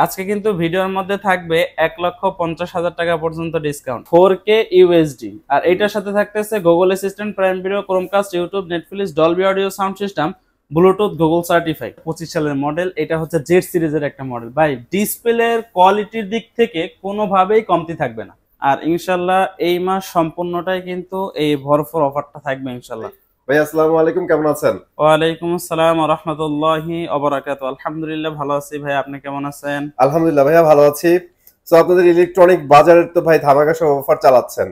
আজকে কিন্তু ভিডিওর মধ্যে থাকবে 1,50,000 টাকা পর্যন্ত ডিসকাউন্ট 4K ইউএসডি। আর এটার সাথে থাকতেছে Google Assistant, Prime Video, Chromecast, YouTube, Netflix, Dolby audio sound system, Bluetooth, Google certified. 25 সালের মডেল, এটা হচ্ছে জেড সিরিজের একটা মডেল। ভাই ডিসপ্লের কোয়ালিটির দিক থেকে কোনোভাবেই কমতি থাকবে না। আর ইনশাল্লাহ এই মাস সম্পূর্ণটাই কিন্তু এই ভরপুর অফারটা থাকবে ইনশাল্লাহ। ভাই আসসালামু আলাইকুম, কেমন আছেন? ওয়ালাইকুম আসসালাম ওয়া রাহমাতুল্লাহি ওয়া বারাকাতুহু। আলহামদুলিল্লাহ ভালো আছি ভাই, আপনি কেমন আছেন? আলহামদুলিল্লাহ ভাইয়া ভালো আছি। তো আপনাদের ইলেকট্রনিক বাজারের তো ভাই ধামাকা সব অফার চালাচ্ছেন,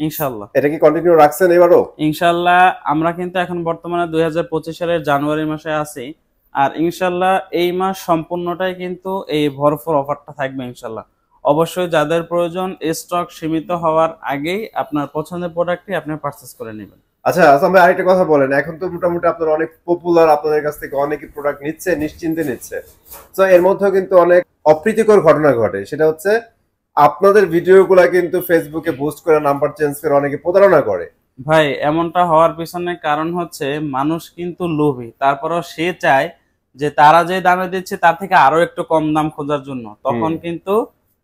ইনশাল্লাহ। এটা কি কন্টিনিউ রাখছেন এবারও? ইনশাল্লাহ আমরা কিন্তু এখন বর্তমানে 2025 সালের জানুয়ারি মাসে আছি। আর ইনশাল্লাহ এই মাস সম্পূর্ণটাই কিন্তু এই ভরপুর অফারটা থাকবে ইনশাল্লাহ। অবশ্যই যাদের প্রয়োজন স্টক সীমিত হওয়ার আগেই আপনার পছন্দের প্রোডাক্টটি আপনি পারচেজ করে নেবেন। আচ্ছা ভাই আরেকটা কথা বলেন, এখন তো মোটামুটি আপনার অনেক পপুলার, আপনাদের কাছ থেকে অনেকে প্রোডাক্ট নিচ্ছে, নিশ্চিন্তে নিচ্ছে। তো এর মধ্যেও কিন্তু অনেক অপ্রীতিকর ঘটনা ঘটে, সেটা হচ্ছে আপনাদের ভিডিওগুলো কিন্তু ফেসবুকে পোস্ট করে নাম্বার চেঞ্জ করে অনেকে প্রতারণা করে। ভাই এমনটা হওয়ার পিছনে কারণ হচ্ছে মানুষ কিন্তু লোভী, তারপরেও সে চায় যে তারা যে দামে দিচ্ছে তার থেকে আরো একটু কম দাম খোঁজার জন্য, তখন কিন্তু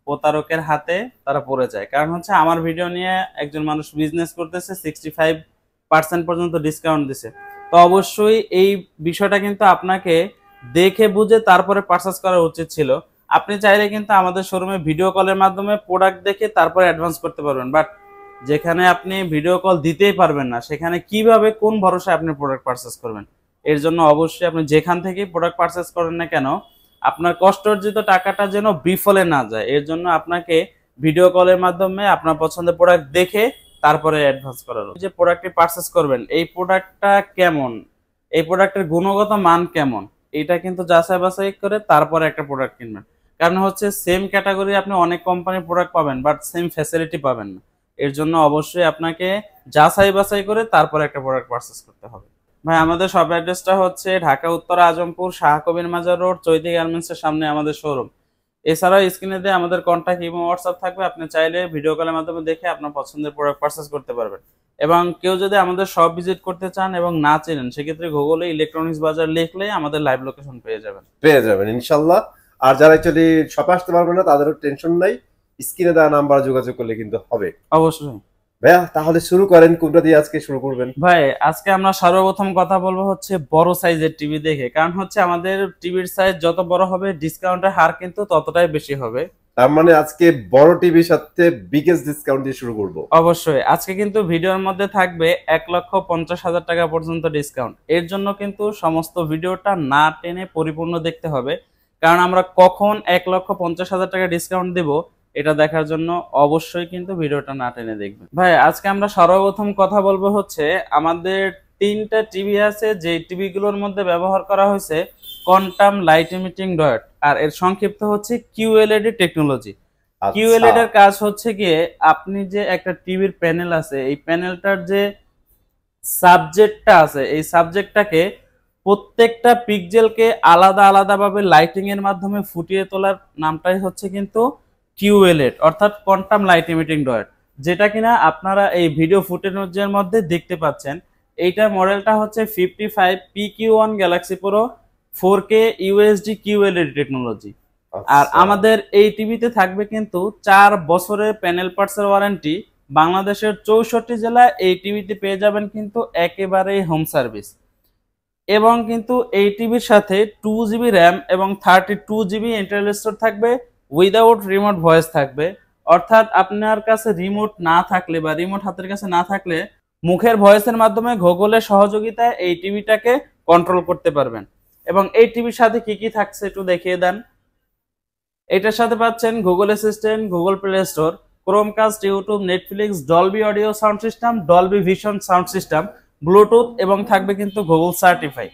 প্রতারকের হাতে তারা পড়ে যায়। কারণ হচ্ছে আমার ভিডিও নিয়ে একজন মানুষ বিজনেস করতেছে, 65% পর্যন্ত ডিসকাউন্ট দিছে। তো অবশ্যই এই বিষয়টা কিন্তু আপনাকে দেখে বুঝে তারপরে পারচেজ করা উচিত ছিল। আপনি চাইলে কিন্তু আমাদের শোরুমে ভিডিও কলের মাধ্যমে প্রোডাক্ট দেখে তারপরে অ্যাডভান্স করতে পারবেন, বাট যেখানে আপনি ভিডিও কল দিতেই পারবেন না, সেখানে কিভাবে কোন ভরসায় আপনি প্রোডাক্ট পারচেজ করবেন? এর জন্য অবশ্যই আপনি যেখান থেকেই প্রোডাক্ট পারচেজ করেন না কেন, আপনার কষ্ট অর্জিত টাকাটা যেন বিফলে না যায়, এর জন্য আপনাকে ভিডিও কলের মাধ্যমে আপনার পছন্দের প্রোডাক্ট দেখে তারপরে অ্যাডভান্স করার। যে প্রোডাক্টটি পারচেজ করবেন এই প্রোডাক্টটা কেমন, এই প্রোডাক্টের গুণগত মান কেমন, এটা কিন্তু যাচাই বাছাই করে তারপরে একটা প্রোডাক্ট কিনবেন। কারণ হচ্ছে সেম ক্যাটাগরি আপনি অনেক কোম্পানির প্রোডাক্ট পাবেন, বাট সেম ফ্যাসিলিটি পাবেন না। এর জন্য অবশ্যই আপনাকে যাচাই বাছাই করে তারপর একটা প্রোডাক্ট পারচেজ করতে হবে। ভাই আমাদের শপ অ্যাড্রেসটা হচ্ছে ঢাকা উত্তর আজমপুর শাহ কবির মাজার রোড, চৈতি গার্মেন্টস এর সামনে আমাদের শোরুম। এছাড়াও স্ক্রিনে দিয়ে আমাদের কন্ট্যাক্ট এবং হোয়াটসঅ্যাপ থাকবে, আপনি চাইলে ভিডিও কলের মাধ্যমে দেখে আপনার পছন্দের প্রোডাক্ট পারচেজ করতে পারবেন। এবং কেউ যদি আমাদের শপ ভিজিট করতে চান এবং না চেনেন, সেক্ষেত্রে গুগলে ইলেকট্রনিক্স বাজার লিখলে আমাদের লাইভ লোকেশন পেয়ে যাবেন ইনশাল্লাহ। আর যারা অ্যাকচুয়ালি শপে আসতে পারবে না তাদেরও টেনশন নাই, স্ক্রিনে দেওয়া নাম্বার যোগাযোগ করলে কিন্তু হবে। অবশ্যই ভাইয়া তাহলে শুরু করেন, কোনটা দিয়ে আজকে শুরু করবেন? ভাই আজকে আমরা সর্বপ্রথম কথা বলবো হচ্ছে বড় সাইজের টিভি দেখে। কারণ হচ্ছে আমাদের টিভির সাইজ যত বড় হবে ডিসকাউন্টের হার কিন্তু ততটাই বেশি হবে। তার মানে আজকে বড় টিভির সাথে বিগেস্ট ডিসকাউন্ট দিয়ে শুরু করব। অবশ্যই আজকে কিন্তু ভিডিওর মধ্যে থাকবে 1,50,000 টাকা পর্যন্ত ডিসকাউন্ট। এর জন্য কিন্তু সমস্ত ভিডিওটা না টেনে পরিপূর্ণ দেখতে হবে, কারণ আমরা কখন 1,50,000 টাকা ডিসকাউন্ট দেব এটা দেখার জন্য অবশ্যই কিন্তু ভিডিওটা না টেনে দেখবেন। ভাই আজকে আমরা সর্বপ্রথম কথা বলবো হচ্ছে আমাদের 3টা টিভি আছে, যে টিভিগুলোর মধ্যে ব্যবহার করা হয়েছে কোয়ান্টাম লাইট ইমিটিং ডায়োড, আর এর সংক্ষিপ্ত হচ্ছে কিউএলইডি টেকনোলজি। কিউএলইডি এর কাজ হচ্ছে গিয়ে আপনি যে একটা টিভির প্যানেল আছে, এই প্যানেলটার যে সাবজেক্টটা আছে, এই সাবজেক্টটাকে প্রত্যেকটা পিক্সেলকে আলাদা আলাদাভাবে লাইটিং এর মাধ্যমে ফুটিয়ে তোলার নামটাই হচ্ছে কিন্তু কিউএলইডি, অর্থাৎ কোয়ান্টাম লাইট ইমিটিং ডায়োড, যেটা কিনা আপনারা এই ভিডিও ফুটেজের মধ্যে দেখতে পাচ্ছেন। এইটার মডেলটা হচ্ছে 55 PQ1 galaxy pro 4K USD QLED technology. আর আমাদের এই টিভিতে থাকবে কিন্তু 4 বছরের প্যানেল পার্টসের ওয়ারেন্টি। বাংলাদেশের 64 জেলায় এই টিভিতে পেয়ে যাবেন কিন্তু একেবারেই হোম সার্ভিস। এবং কিন্তু এই টিভির সাথে 2GB র্যাম এবং 32GB ইন্টারনাল স্টোরেজ থাকবে, উইদাউট রিমোট ভয়েস থাকবে। অর্থাৎ আপনার কাছে রিমোট না থাকলে বা রিমোট হাতের কাছে না থাকলে মুখের ভয়েসের মাধ্যমে গুগলের সহযোগিতায় এই টিভিটাকে কন্ট্রোল করতে পারবেন। এবং এই টিভির সাথে কি কি থাকছে একটু দেখিয়ে দেন। এটার সাথে পাচ্ছেন Google assistant, Google play store, Chromecast, YouTube, Netflix, Dolby audio sound system, Dolby vision sound system, Bluetooth, এবং থাকবে কিন্তু গুগল সার্টিফাই।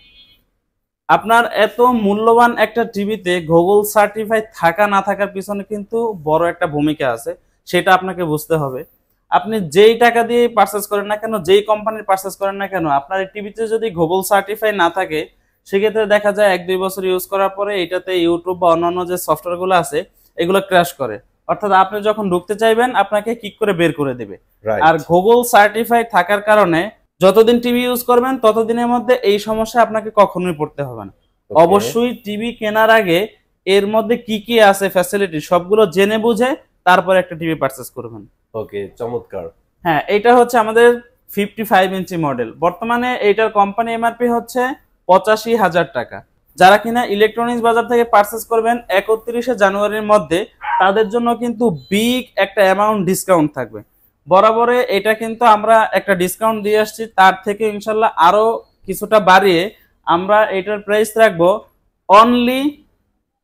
আপনার এত মূল্যবান একটা টিভিতে গুগল সার্টিফাই থাকা না থাকার পিছনে কিন্তু বড় একটা ভূমিকা আছে, সেটা আপনাকে বুঝতে হবে। আপনি যেই টাকা দিয়ে পারচেজ করেন না কেন, যেই কোম্পানির পারচেজ করেন না কেন, আপনার এই টিভিতে যদি গুগল সার্টিফাই না থাকে, সেক্ষেত্রে দেখা যায় 1-2 বছর ইউজ করার পরে এটাতে ইউটিউব বা অন্যান্য যে সফটওয়্যারগুলো আছে এগুলো ক্র্যাশ করে। অর্থাৎ আপনি যখন ঢুকতে চাইবেন আপনাকে কিক করে বের করে দেবে। আর গুগল সার্টিফাই থাকার কারণে যতদিন টিভি ইউজ করবেন ততদিনের মধ্যে এই সমস্যা আপনাকে কখনোই পড়তে হবে না। অবশ্যই টিভি কেনার আগে এর মধ্যে কি কি আছে ফ্যাসিলিটি সবগুলো জেনে বুঝে তারপর একটা টিভি পারচেজ করবেন। ওকে, চমৎকার। হ্যাঁ, এটা হচ্ছে আমাদের 55 ইঞ্চি মডেল। বর্তমানে এইটার কোম্পানি এমআরপি হচ্ছে 85,000 টাকা। যারা কিনা ইলেকট্রনিক্স বাজার থেকে পারচেজ করবেন 31শে জানুয়ারির মধ্যে, তাদের জন্য কিন্তু বিগ একটা অ্যামাউন্ট ডিসকাউন্ট থাকবে। বরাবরে এটা কিন্তু আমরা একটা ডিসকাউন্ট দিয়ে আসছি, তার থেকে ইনশাল্লাহ আরো কিছুটা বাড়িয়ে আমরা এটার প্রাইস রাখবো অনলি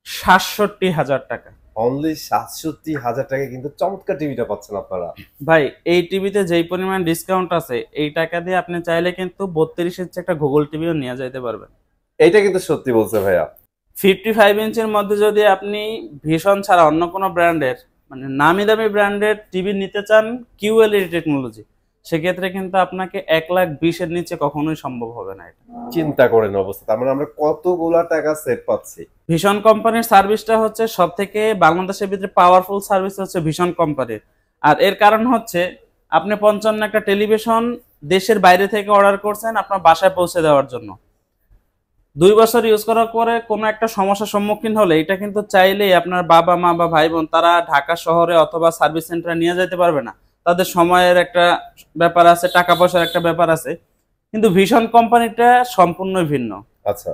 67,000 টাকা। অনলি 67,000 টাকা কিন্তু চমৎকার টিভিটা পাচ্ছেন আপনারা। ভাই এই টিভিতে যেই পরিমাণ ডিসকাউন্ট আছে, এই টাকা দিয়ে আপনি চাইলে কিন্তু 32 ইঞ্চি একটা গুগল টিভিও নিয়ে যাইতে পারবেন। এইটা কিন্তু সত্যি বলছে ভাইয়া। 55 ইঞ্চির মধ্যে যদি আপনি ভীষণ ছাড়া অন্য কোনো ব্র্যান্ডের মানে নামি দামি ব্র্যান্ডের টিভি নিতে চান কিউএলইডি টেকনোলজি, সেক্ষেত্রে কিন্তু আপনাকে 1,20,000-এর নিচে কখনোই সম্ভব হবে না। এটা চিন্তা করেন অবস্থা, তার মানে আমরা কতগুলা টাকা সেভ পাচ্ছি। ভীষণ কোম্পানির সার্ভিসটা হচ্ছে সব থেকে বাংলাদেশের ভিতরে পাওয়ারফুল সার্ভিস হচ্ছে ভীষণ কোম্পানির। আর এর কারণ হচ্ছে আপনি 55 একটা টেলিভিশন দেশের বাইরে থেকে অর্ডার করছেন আপনার বাসায় পৌঁছে দেওয়ার জন্য। 2 বছর ইউজ করার পরে কোনো একটা সমস্যার সম্মুখীন হলে এটা কিন্তু চাইলেই আপনার বাবা মা বা ভাই বোন তারা ঢাকা শহরে অথবা সার্ভিস সেন্টারে নিয়ে যেতে পারবে না। তাদের সময়ের একটা ব্যাপার আছে, টাকা পয়সার একটা ব্যাপার আছে। কিন্তু ভীষণ কোম্পানিটা সম্পূর্ণ ভিন্ন। আচ্ছা,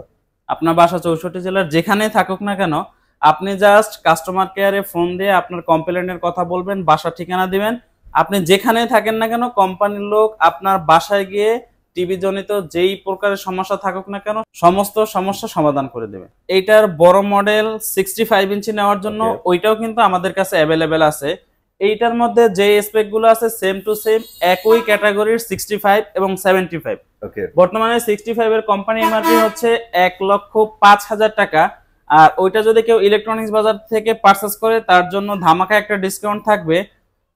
আপনার বাসা 64 জেলার যেখানেই থাকুক না কেন, আপনি জাস্ট কাস্টমার কেয়ারে ফোন দিয়ে আপনার কমপ্লেনের কথা বলবেন, বাসা ঠিকানা দিবেন। আপনি যেখানেই থাকেন না কেন, কোম্পানির লোক আপনার বাসায় গিয়ে টিভি জনিত যেই প্রকারের সমস্যা থাকুক না কেন সমস্ত সমস্যা সমাধান করে দেবে। এইটার বড় মডেল 65 ইঞ্চি নেওয়ার জন্য ওইটাও কিন্তু আমাদের কাছে অ্যাভেলেবেল আছে। এইটার মধ্যে যে স্পেক গুলো আছে সেম টু সেম একই ক্যাটাগরির 65 এবং 75। ওকে, বর্তমানে 65 এর কোম্পানি এমআরপি হচ্ছে 1,05,000 টাকা। আর ওইটা যদি কেউ ইলেকট্রনিক্স বাজার থেকে পারচেজ করে তার জন্য ধামাকা একটা ডিসকাউন্ট থাকবে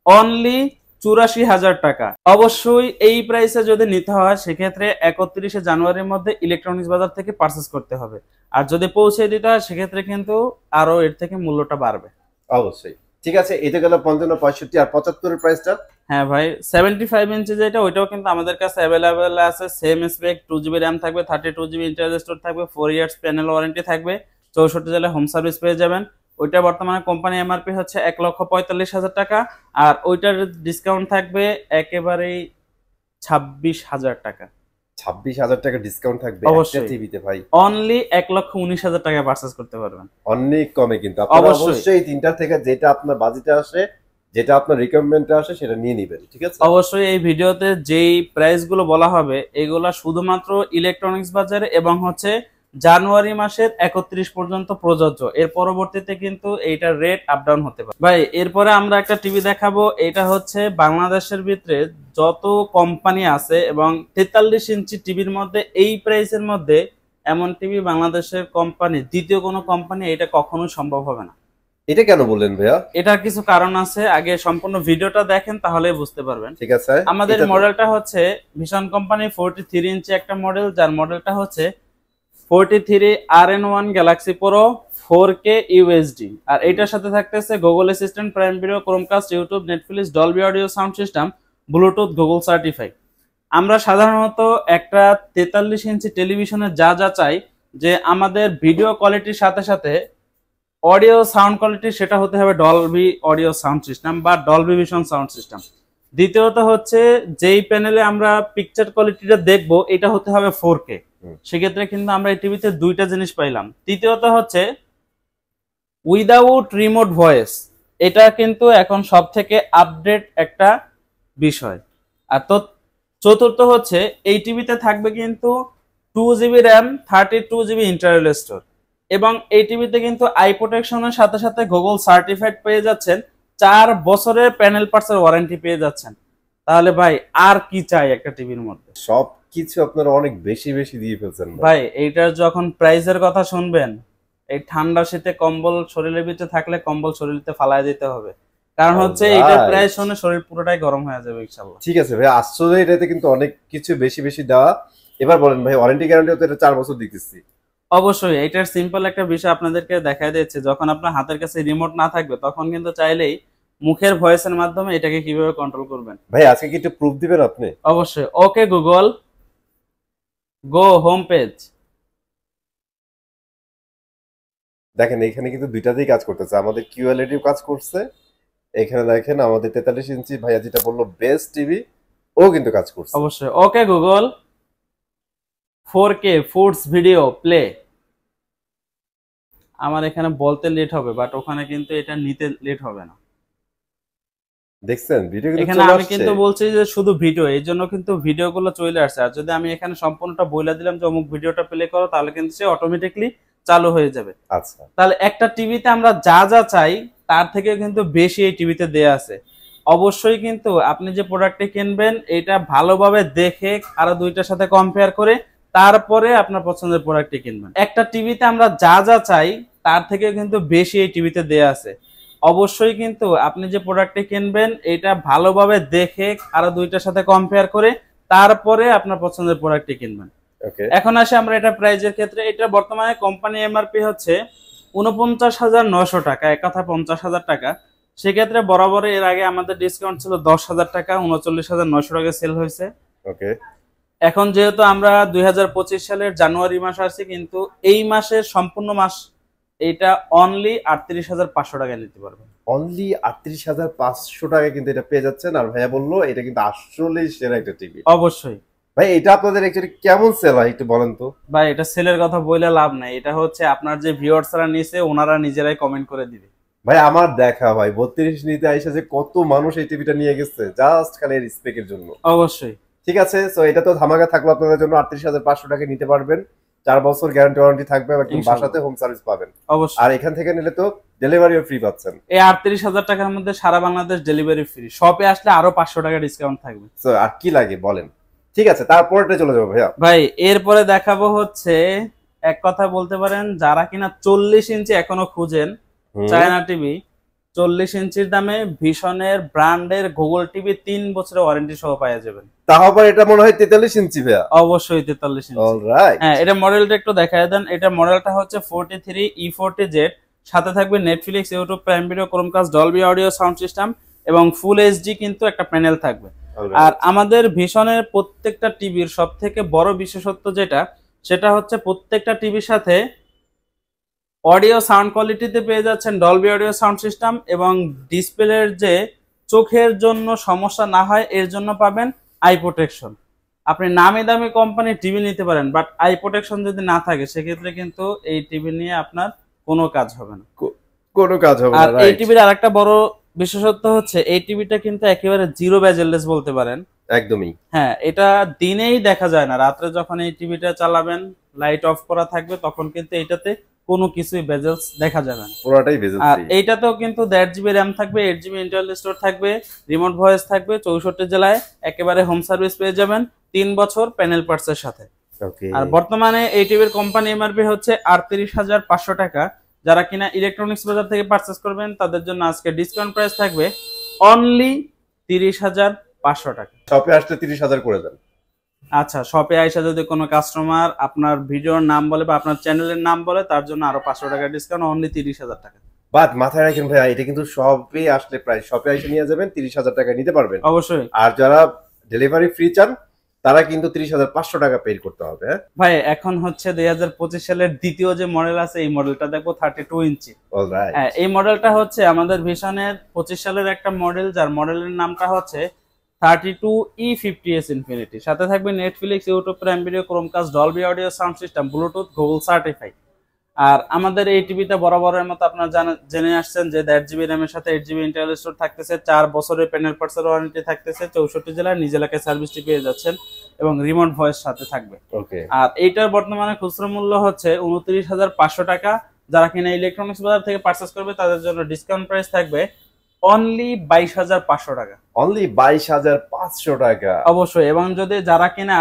অনলি 84,000 টাকা। অবশ্যই এই প্রাইসে যদি নিতে হয় সেক্ষেত্রে 31শে জানুয়ারির মধ্যে ইলেকট্রনিক্স বাজার থেকে পারচেজ করতে হবে। আর যদি পৌঁছে দিতে হয় সেক্ষেত্রে কিন্তু আরো এর থেকে মূল্যটা বাড়বে। অবশ্যই। ঠিক আছে, এটা গেল 55, 65 আর 75 এর প্রাইসটা। হ্যাঁ ভাই, 75 ইঞ্চি যেটা ওইটাও কিন্তু আমাদের কাছে অ্যাভেলেবেল আছে। সেম স্পেক, 2GB র্যাম থাকবে, 32GB ইন্টারনাল স্টোরেজ থাকবে, 4 ইয়ার্স প্যানেল ওয়ারেন্টি থাকবে, 64 জেলায় হোম সার্ভিস পেয়ে যাবেন। ওইটা বর্তমানে কোম্পানি এমআরপি হচ্ছে 1,45,000 টাকা। আর ওইটার ডিসকাউন্ট থাকবে একেবারেই 26,000 টাকা। 26,000 টাকা ডিসকাউন্ট থাকবে একটা টিভিতে ভাই। অনলি 1,19,000 টাকা পারচেজ করতে পারবেন। অনেক কমে কিন্তু আপনারা অবশ্যই তিনটা থেকে যেটা আপনার বাজেটে আসে, যেটা আপনার রিকোয়ারমেন্টে আসে সেটা নিয়ে নেবেন। ঠিক আছে, অবশ্যই এই ভিডিওতে যেই প্রাইস গুলো বলা হবে এগুলা শুধুমাত্র ইলেকট্রনিক্স বাজারে এবং হচ্ছে জানুয়ারি মাসের 31 পর্যন্ত প্রযোজ্য। এর পরবর্তীতে কিন্তু এইটার রেট আপ ডাউন হতে পারে। ভাই এরপরে আমরা একটা টিভি দেখাবো। এটা হচ্ছে বাংলাদেশের ভিতরে যত কোম্পানি আছে এবং 43 ইঞ্চি টিভির মধ্যে এই প্রাইসের মধ্যে এমন টিভি বাংলাদেশের কোম্পানি দ্বিতীয় কোনো কোম্পানি এটা কখনোই সম্ভব হবে না। এটা কেন বললেন ভাইয়া? এটার কিছু কারণ আছে, আগে সম্পূর্ণ ভিডিওটা দেখেন তাহলে বুঝতে পারবেন। ঠিক আছে, আমাদের মডেলটা হচ্ছে ভীষণ কোম্পানি 43 ইঞ্চি একটা মডেল, যার মডেলটা হচ্ছে 43 RN1 Galaxy pro 4K UHD। আর এটার সাথে থাকতেছে Google Assistant, Prime Video, Chromecast, YouTube, Netflix, Dolby audio sound system, Bluetooth, Google certify. আমরা সাধারণত একটা 43 ইঞ্চি টেলিভিশনে যা যা চাই যে আমাদের ভিডিও কোয়ালিটির সাথে সাথে অডিও সাউন্ড কোয়ালিটি সেটা হতে হবে ডলবি অডিও সাউন্ড সিস্টেম বা ডলবি ভিশন সাউন্ড সিস্টেম। দ্বিতীয়ত হচ্ছে যেই প্যানেলে আমরা পিকচার কোয়ালিটিটা দেখবো এটা হতে হবে 4K। সেক্ষেত্রে কিন্তু আমরা এই টিভিতে দুইটা জিনিস পাইলাম। তৃতীয়ত হচ্ছে উইদাউট রিমোট ভয়েস, এটা কিন্তু এখন সব থেকে আপডেট একটা বিষয়। আর তো চতুর্থ হচ্ছে এই টিভিতে থাকবে কিন্তু 2GB RAM, 32GB internal store এবং এই টিভিতে কিন্তু আই প্রোটেকশনের সাথে সাথে গুগল সার্টিফাইড পেয়ে যাচ্ছেন, 4 বছরের প্যানেল পার্টসের ওয়ারেন্টি পেয়ে যাচ্ছেন। তাহলে ভাই আর কি চাই একটা টিভির মধ্যে? সবকিছু আপনারা অনেক বেশি বেশি দিয়ে ফেলছেন ভাই। এইটার যখন প্রাইসের কথা শুনবেন, এই ঠান্ডা শীতে কম্বল শরীরের ভিতরে থাকলে কম্বল শরীরতে ফালায় দিতে হবে, কারণ হচ্ছে এইটার প্রাইস শুনে শরীর পুরোটাই গরম হয়ে যাবে ইনশাআল্লাহ। ঠিক আছে ভাই, আসলে এটাতে কিন্তু অনেক কিছু বেশি বেশি দেওয়া। এবার বলেন ভাই, ওয়ারেন্টি গ্যারান্টিও তো এটা 4 বছর দিতেছি। অবশ্যই এটার সিম্পল একটা বিষয় আপনাদেরকে দেখাই দিচ্ছে, যখন আপনার হাতের কাছে রিমোট না থাকবে তখন কিন্তু চাইলেই মুখের ভয়েসের মাধ্যমে এটাকে কিভাবে কন্ট্রোল করবেন। ভাই আজকে কি একটু প্রুফ দিবেন আপনি? অবশ্যই। Okay Google, go home page. দেখেন এখানে কিন্তু দুইটাতেই কাজ করতেছে, আমাদের কিউএলইডি কাজ করছে, এখানে দেখেন আমাদের 43 ইঞ্চি ভাইয়া যেটা বললো বেস্ট টিভি, ও কিন্তু কাজ করছে। অবশ্যই। Okay Google 4K foods video play. আমার এখানে বলতে লেট হবে, বাট ওখানে কিন্তু এটা নিতে লেট হবে না। দেখছেন ভিডিও কিন্তু এখানে চলে আমি আসছে। কিন্তু বলছি যে শুধু ভিডিও, এই জন্য কিন্তু ভিডিওগুলো চলে আসছে। আর যদি আমি এখানে সম্পূর্ণটা বলে দিলাম যে অমুক ভিডিওটা প্লে করো, তাহলে কিন্তু সে অটোমেটিকলি চালু হয়ে যাবে। আচ্ছা, তাহলে একটা টিভিতে আমরা যা যা চাই তার থেকে কিন্তু বেশি এই টিভিতে দেয়া আছে। অবশ্যই কিন্তু আপনি যে প্রোডাক্টটি কিনবেন এটা ভালোভাবে দেখে আরো দুইটার সাথে কম্পেয়ার করে তারপরে আপনার পছন্দের প্রোডাক্টটি কিনবেন। একটা টিভিতে আমরা যা যা চাই তার থেকে কিন্তু বেশি এই টিভিতে দেয়া আছে। অবশ্যই কিন্তু আপনি যে প্রোডাক্টটি কিনবেন এটা ভালোভাবে দেখে আরো দুইটার সাথে কম্পেয়ার করে তারপরে আপনার পছন্দের প্রোডাক্টটি কিনবেন। ওকে। এখন আসি আমরা এটা প্রাইজের ক্ষেত্রে। এটা বর্তমানে কোম্পানি এমআরপি হচ্ছে ৪৯,৯০০ টাকা, এক কথা ৫০,০০০ টাকা। সেক্ষেত্রে বরাবর এর আগে আমাদের ডিসকাউন্ট ছিল ১০,০০০ টাকা, ৩৯,৯০০ টাকা সেল হয়েছে। ওকে। এখন যেহেতু আমরা ২০২৫ সালের জানুয়ারি মাস আসছি, কিন্তু এই মাসের সম্পূর্ণ মাস এটা অনলি ৩৮,৫০০ টাকায় নিতে পারবেন। অনলি ৩৮,৫০০ টাকা কিন্তু এটা পেয়ে যাচ্ছেন। আর ভাইয়া বললো এটা কিন্তু আসলেই সেরা একটা টিভি। অবশ্যই ভাই এটা আপনাদের অ্যাকচুয়ালি কেমন সেল হয় একটু বলেন তো। ভাই, এটা সেলের কথা বলে লাভ নাই, এটা হচ্ছে আপনার যে ভিউয়ার্সরা নিছে ওনারা নিজেরাই কমেন্ট করে দিবে। ভাই আমার দেখা ভাই ৩২ নিতে আইসা যে কত মানুষ এই টিভিটা নিয়ে গেছে জাস্ট খালি এর স্পেকের জন্য। অবশ্যই। ঠিক আছে, সো এটা তো ধামাকা থাকলো আপনাদের জন্য। ৩৮,৫০০ টাকা নিতে পারবেন, ৪ বছর গ্যারান্টি ওয়ারেন্টি থাকবে, একদম বাসাতে হোম সার্ভিস পাবেন। অবশ্যই। আর এখান থেকে নিলে তো ডেলিভারিও ফ্রি পাচ্ছেন। এই ৩৮,০০০ টাকার মধ্যে সারা বাংলাদেশ ডেলিভারি ফ্রি। শপে আসলে আরো ৫০০ টাকা ডিসকাউন্ট থাকবে। সো আর কি লাগে বলেন। ঠিক আছে, তারপরটা চলে যাবো ভাইয়া। ভাই এরপরে দেখাবো হচ্ছে, এক কথা বলতে পারেন যারা কিনা ৪০ ইঞ্চি এখনো খুঁজেন চায়না টিভি, ৪০ ইঞ্চির দামে ভিশনের ব্র্যান্ডের গুগল টিভি ৩ বছরের ওয়ারেন্টি সহ পাওয়া যাবেন। তাও আবার এটা মনে হয় ৪৩ ইঞ্চি ভাইয়া। অবশ্যই ৪৩ ইঞ্চি। অলরাইট। হ্যাঁ, এটা মডেলটা একটু দেখায় দেন। এটা মডেলটা হচ্ছে 43E40Z, সাথে থাকবে Netflix, YouTube Prime Video, Chromecast, Dolby audio sound system এবং ফুল এইচডি কিন্তু একটা প্যানেল থাকবে। আর আমাদের ভিশনের প্রত্যেকটা টিভির সবথেকে বড় বিশেষত্ব যেটা, সেটা হচ্ছে প্রত্যেকটা টিভির সাথে অডিও সাউন্ড কোয়ালিটিতে পেয়ে যাচ্ছেন ডলবি অডিও সাউন্ড সিস্টেম, এবং ডিসপ্লের যে চোখের জন্য সমস্যা না হয় এর জন্য পাবেন আই প্রোটেকশন। আপনি নামি দামি কোম্পানির টিভি নিতে পারেন, বাট আই প্রোটেকশন যদি না থাকে সেক্ষেত্রে কিন্তু এই টিভি নিয়ে আপনার কোনো কাজ হবে না, কোনো কাজ হবে না। আর এই টিভির আরেকটা বড় বিশেষত্ব হচ্ছে এই টিভিটা কিন্তু একেবারে জিরো বেজেললেস বলতে পারেন। একদমই। হ্যাঁ, এটা দিনেই দেখা যায় না, রাত্রে যখন এই টিভিটা চালাবেন লাইট অফ করা থাকবে তখন কিন্তু এইটাতে কোনো কিছুই বেজেলস দেখা যাবে না, পুরোটাই বেজেল ফ্রি। আর এইটাতেও কিন্তু 1.5 GB র্যাম থাকবে, 8 GB ইন্টারনাল স্টোরেজ থাকবে, রিমোট ভয়েস থাকবে, 64 জেলায় একেবারে হোম সার্ভিস পেয়ে যাবেন 3 বছর প্যানেল পার্টসের সাথে। ওকে। আর বর্তমানে এই টিভির কোম্পানি এমআরপি হচ্ছে 38,500 টাকা। যারা কিনা ইলেকট্রনিক্স বাজার থেকে পারচেজ করবেন তাদের জন্য আজকে ডিসকাউন্ট প্রাইস থাকবে অনলি 30,500 টাকা। শপে আসলে 30,000 করে দেন। আচ্ছা, শপে আইসা যদি কোনো কাস্টমার আপনার ভিডিওর নাম বলে বা আপনার চ্যানেলের নাম বলে তার জন্য আরো 500 টাকা ডিসকাউন্ট, অনলি 30,000 টাকা। বাট মাথায় রাখেন ভাইয়া, এটা কিন্তু শপে আসলে প্রায় শপে এসে নিয়ে যাবেন 30,000 টাকা নিতে পারবেন। অবশ্যই। আর যারা ডেলিভারি ফ্রি চান তারা কিন্তু 30,500 টাকা পে করতে হবে। ভাই এখন হচ্ছে 2025 সালের দ্বিতীয় যে মডেল আছে এই মডেলটা দেখবো 32 ইঞ্চি। অলরাইট। হ্যাঁ, এই মডেলটা হচ্ছে আমাদের ভিশনের 25 সালের একটা মডেল, যার মডেলের নামটা হচ্ছে 32E50s ইনফিনিটি। সাথে থাকবে Netflix, YouTube Prime Video, Chromecast, Dolby audio sound system, Bluetooth, Google certified. আর আমাদের এই টিভিটা বরাবরের মতো আপনারা জেনে আসছেন যে 1.5 GB র্যামের সাথে 8 GB ইন্টারনাল স্টোরেজ থাকতেছে, 4 বছরের প্যানেল পার্টসের ওয়ারেন্টি থাকতেছে, 64 জেলায় নিজ এলাকায় সার্ভিসটি পেয়ে যাচ্ছেন এবং রিমোট ভয়েস সাথে থাকবে। ওকে। আর এইটার বর্তমানে খুচরা মূল্য হচ্ছে 29,500 টাকা। যারা কিনা ইলেকট্রনিক্স বাজার থেকে পারচেজ করবে তাদের জন্য ডিসকাউন্ট প্রাইস থাকবে অনলি 22,500 টাকা। অনলি 22,500 টাকা। অবশ্যই। এবং যদি যারা কিনা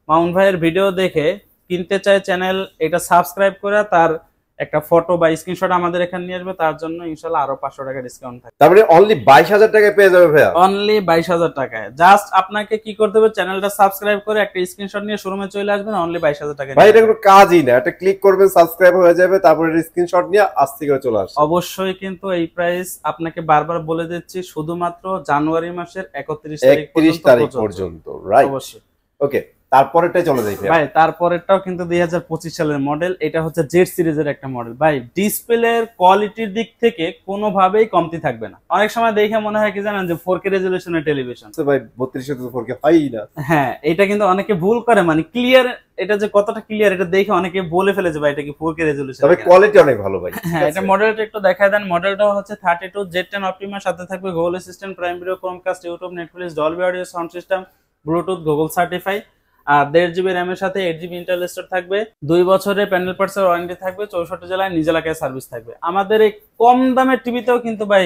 মামুন ভাইয়ের ভিডিও দেখে কিনতে চায় চ্যানেল, এটা সাবস্ক্রাইব করে তার একটা ফটো বা স্ক্রিনশট আমাদের এখানে নিয়ে আসবে, তার জন্য ইনশাআল্লাহ আরো 500 টাকা ডিসকাউন্ট থাকবে। তারপরে অনলি 22,000 টাকায় পেয়ে যাবে ভাইয়া। অনলি 22,000 টাকায়। জাস্ট আপনাকে কি করতে হবে, চ্যানেলটা সাবস্ক্রাইব করে একটা স্ক্রিনশট নিয়ে শোরুমে চলে আসবেন, অনলি 22,000 টাকা। ভাই এটা কোনো কাজই না, এটা ক্লিক করবেন সাবস্ক্রাইব হয়ে যাবে, তারপরে স্ক্রিনশট নিয়ে আস্তে করে চলে আসবে। অবশ্যই। কিন্তু এই প্রাইস আপনাকে বারবার বলে দিচ্ছি শুধুমাত্র জানুয়ারি মাসের 31 তারিখ পর্যন্ত, রাইট? অবশ্যই। ওকে, তারপরেটাই চলে যাই ভাই তারপরেরটাও কিন্তু 2025 সালের মডেল, এটা হচ্ছে জেড সিরিজের একটা মডেল। ভাই ডিসপ্লের কোয়ালিটির দিক থেকে কোনোভাবেই কমতি থাকবে না। অনেক সময় দেখে মনে হয় কি জানেন যে 4K রেজলিউশনের টেলিভিশন, তো ভাই 32 তো 4K হয়ই না। হ্যাঁ এটা কিন্তু অনেকে ভুল করে, মানে ক্লিয়ার, এটা যে কতটা ক্লিয়ার এটা দেখে অনেকে বলে ফেলে যে ভাই এটা কি 4K রেজলিউশন। তবে কোয়ালিটি অনেক ভালো ভাই। হ্যাঁ এটা মডেলটা একটু দেখায় দেন। মডেলটা হচ্ছে 32 Z10 অপটিমার, সাথে থাকবে Google Assistant, Prime Video, Chromecast, YouTube, Netflix, Dolby audio sound system, Bluetooth, Google certify. আর 1.5 GB র্যামের সাথে 8 GB ইন্টারনাল স্টোরেজ থাকবে, 2 বছরের প্যানেল পার্টসের ওয়ারেন্টি থাকবে, 64 জেলায় নিজ এলাকায় সার্ভিস থাকবে। আমাদের এই কম দামের টিভিতেও কিন্তু ভাই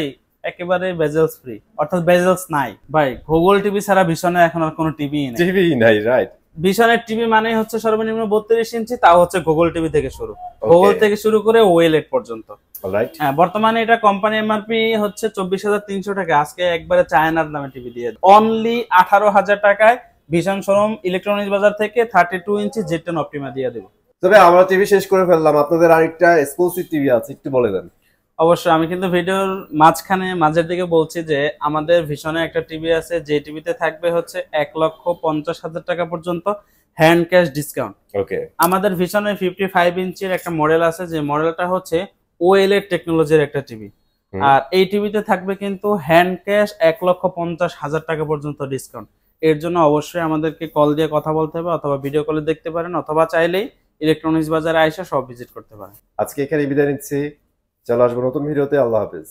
একেবারে বেজেলস ফ্রি, অর্থাৎ বেজেলস নাই ভাই। গুগল টিভি ছাড়া ভীষণে এখন আর কোনো টিভি নেই। টিভি নাই, রাইট। ভীষণের টিভি মানে হচ্ছে সর্বনিম্ন 32 ইঞ্চি, তাও হচ্ছে গুগল টিভি থেকে শুরু, গুগল থেকে শুরু করে ওয়েলেট পর্যন্ত। অলরাইট। হ্যাঁ বর্তমানে এটা কোম্পানি এমআরপি হচ্ছে 24,300 টাকা, আজকে একবারে চায়নার দামে টিভি দিয়ে অনলি 18,000 টাকায় ভীষণ শোরুম ইলেকট্রনিক্স বাজার থেকে 32 ইঞ্চি Z10 অপটিমা দিয়ে দেবো। তবে আমরা টিভি শেষ করে ফেললাম, আপনাদের আরেকটা এক্সক্লুসিভ টিভি আছে, একটু বলে দেন। অবশ্যই, আমি কিন্তু ভিডিওর মাঝের দিকে বলছি যে আমাদের ভীষণে একটা টিভি আছে, যে টিভিতে থাকবে হচ্ছে 1,50,000 টাকা পর্যন্ত হ্যান্ড ক্যাশ ডিসকাউন্ট। ওকে। আমাদের ভীষণে 55 ইঞ্চির একটা মডেল আছে, যে মডেলটা হচ্ছে ওএলইডি টেকনোলজির একটা টিভি। আর এই টিভিতে থাকবে কিন্তু হ্যান্ড ক্যাশ 1,50,000 টাকা পর্যন্ত ডিসকাউন্ট। এর জন্য অবশ্যই আমাদেরকে কল দিয়ে কথা বলতে হবে, অথবা ভিডিও কলে দেখতে পারেন, অথবা চাইলেই ইলেকট্রনিক্স বাজারে আইসা সব ভিজিট করতে পারেন। আজকে এখানে বিদায় নিচ্ছি, চলে আসবো নতুন ভিডিওতে। আল্লাহ হাফেজ।